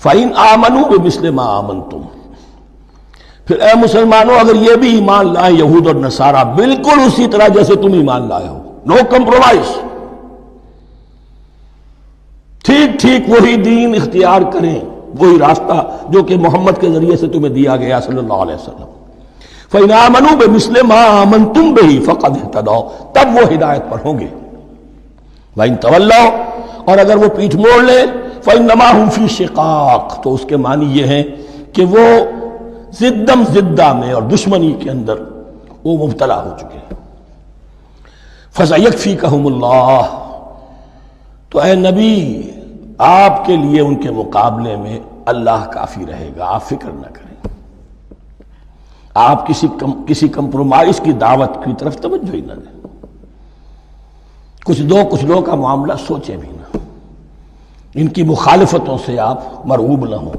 فَإِنْ آمَنُوا بِمِثْلِ مَا آمَنْتُمْ، پھر اے مسلمانوں اگر یہ بھی ایمان لائیں یہود اور نصارہ بالکل اسی طرح جیسے تم ایمان لائے ہو، نو کمپرومائز، ٹھیک ٹھیک وہی دین اختیار کریں، وہی راستہ جو کہ محمد کے ذریعے سے تمہیں دیا گیا صلی اللہ علیہ وسلم، فَإِنْ آمَنُوا بِمِثْلِ مَا آمَنْتُمْ بِهِ فَقَدْ اهْتَدَوْا، تب وہ ہدایت پر ہوں گے۔ وَإِنْ تَوَلَّوْا، اور اگر وہ پیٹھ موڑ لیں، فَإِنَّمَا هُمْ فِي شِقَاقٍ، تو اس کے معنی یہ ہیں کہ وہ زدم زدہ میں اور دشمنی کے اندر وہ مبتلا ہو چکے ہیں۔ فَسَيَكْفِيكَهُمُ اللَّهُ، تو اے نبی آپ کے لیے ان کے مقابلے میں اللہ کافی رہے گا، آپ فکر نہ کریں، آپ کسی کمپرومائز کی دعوت کی طرف توجہ ہی نہ دیں، کچھ دو کا معاملہ سوچیں بھی نہ، ان کی مخالفتوں سے آپ مرعوب نہ ہوں،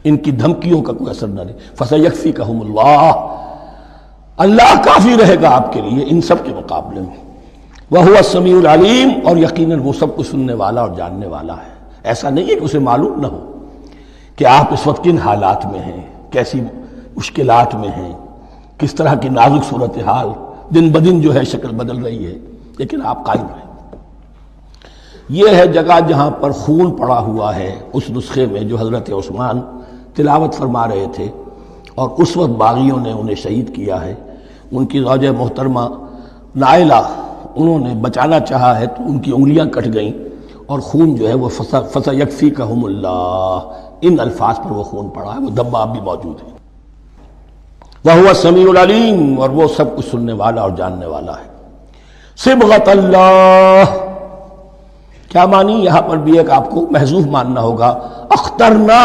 ان کی دھمکیوں کا کوئی اثر نہ لیں۔ فَسَيَكْفِيكَهُمُ اللَّهُ، اللہ کافی رہے گا آپ کے لیے ان سب کے مقابلے میں۔ وَهُوَ السَّمِيعُ الْعَلِيمُ، اور یقیناً وہ سب کچھ سننے والا اور جاننے والا ہے۔ ایسا نہیں ہے کہ اسے معلوم نہ ہو کہ آپ اس وقت کن حالات میں ہیں، کیسی مشکلات میں ہیں، کس طرح کی نازک صورتحال دن بدن جو ہے شکل بدل رہی ہے، لیکن آپ قائم رہیں۔ یہ ہے جگہ جہاں پر خون پڑا ہوا ہے، اس نسخے میں جو حضرت عثمان تلاوت فرما رہے تھے، اور اس وقت باغیوں نے انہیں شہید کیا ہے۔ ان کی زوجہ محترمہ نائلہ، انہوں نے بچانا چاہا ہے تو ان کی انگلیاں کٹ گئیں، اور خون جو ہے وہ فَسَيَكْفِيكَهُمُ اللَّهُ، ان الفاظ پر وہ خون پڑا ہے، وہ دھبہ اب بھی موجود ہے۔ وَهُوَ السَّمِيعُ الْعَلِيمُ، اور وہ سب کچھ سننے والا اور جاننے والا ہے۔ صبغۃ اللہ، کیا معنی؟ یہاں پر بھی ایک آپ کو محذوف ماننا ہوگا، اخترنا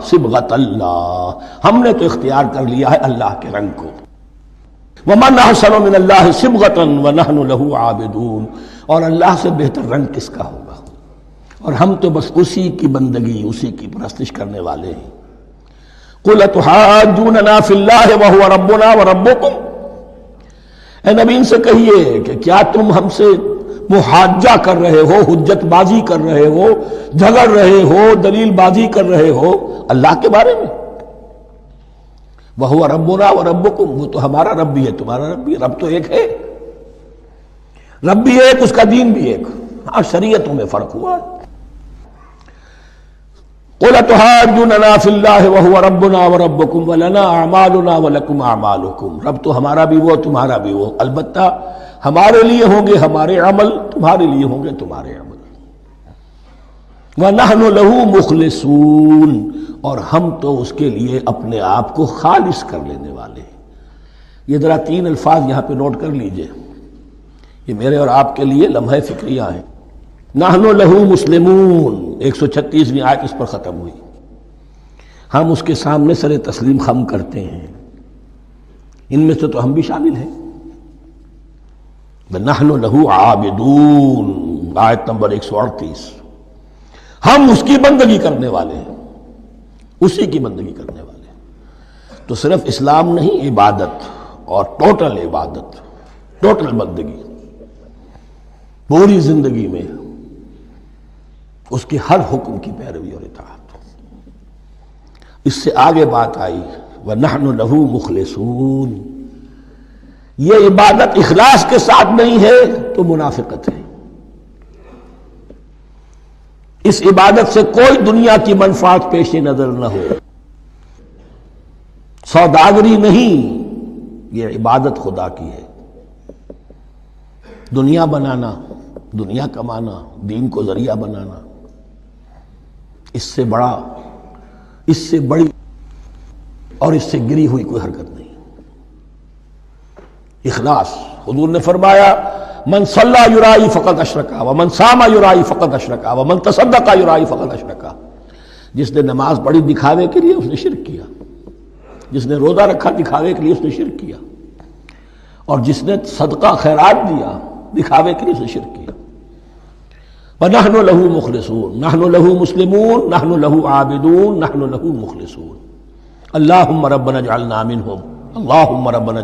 صبغۃ اللہ، ہم نے تو اختیار کر لیا ہے اللہ کے رنگ کو۔ وَمَنْ أَحْسَنُ مِنَ اللَّهِ صِبْغَةً وَنَحْنُ لَهُ عَابِدُونَ، اور اللہ سے بہتر رنگ کس کا ہوگا، اور ہم تو بس اسی کی بندگی، اسی کی پرستش کرنے والے ہیں۔ قُلْ أَتُحَاجُّونَنَا فِي اللَّهِ وَهُوَ رَبُّنَا وَرَبُّكُمْ، اے نبی ان سے کہیے کہ کیا تم ہم سے محاجہ کر رہے ہو، حجت بازی کر رہے ہو، جھگڑ رہے ہو، دلیل بازی کر رہے ہو اللہ کے بارے میں؟ وَهُوَ رَبُّنَا وَرَبُّكُمْ، وہ تو ہمارا رب بھی ہے تمہارا رب بھی ہے، رب تو ایک ہے، رب بھی ایک، اس کا دین بھی ایک، ہاں شریعتوں میں فرق ہوا ہے۔ قُلْ أَتُحَاجُّونَنَا فِي اللَّهِ وَهُوَ رَبُّنَا وَرَبُّكُمْ وَلَنَا أَعْمَالُنَا وَلَكُمْ أَعْمَالُكُمْ، رب تو ہمارا بھی وہ تمہارا بھی وہ، البتہ ہمارے لیے ہوں گے ہمارے عمل، تمہارے لیے ہوں گے تمہارے عمل۔ وَنَحْنُ لَهُ مُخْلِصُونَ، اور ہم تو اس کے لیے اپنے آپ کو خالص کر لینے والے ہیں۔ یہ ذرا 3 الفاظ یہاں پہ نوٹ کر لیجئے، یہ میرے اور آپ کے لیے لمحہ فکریہ ہیں۔ نحن لہو مسلمون، 136ویں آیت اس پر ختم ہوئی، ہم اس کے سامنے سر تسلیم خم کرتے ہیں، ان میں سے تو ہم بھی شامل ہیں۔ نحن لہو عابدون، آیت نمبر 138، ہم اس کی بندگی کرنے والے ہیں، اسی کی بندگی کرنے والے ہیں۔ تو صرف اسلام نہیں، عبادت اور ٹوٹل عبادت، ٹوٹل بندگی، پوری زندگی میں اس کے ہر حکم کی پیروی اور اطاعت۔ اس سے آگے بات آئی وَنَحْنُ لَهُ مُخْلِصُونَ، یہ عبادت اخلاص کے ساتھ نہیں ہے تو منافقت ہے۔ اس عبادت سے کوئی دنیا کی منفعت پیش نظر نہ ہو، سوداگری نہیں، یہ عبادت خدا کی ہے۔ دنیا بنانا، دنیا کمانا، دین کو ذریعہ بنانا، اس سے بڑی اور اس سے گری ہوئی کوئی حرکت نہیں۔ اخلاص، حضور نے فرمایا من صلی یرائی فقط اشرکا ومن صام یرائی فقط اشرکا ومن تصدق یرائی فقط اشرکا، جس نے نماز پڑھی دکھاوے کے لیے اس نے شرک کیا، جس نے روزہ رکھا دکھاوے کے لیے اس نے شرک کیا، اور جس نے صدقہ خیرات دیا دکھاوے کے لیے اس نے شرک کیا۔ وَنَحْنُ لَهُ مُخْلِصُونَ، نَحْنُ لَهُ مُسْلِمُونَ، نَحْنُ لَهُ عَابِدُونَ، نَحْنُ لَهُ مُخْلِصُونَ۔ اللهم ربنا اجعلنا منهم، اللهم ربنا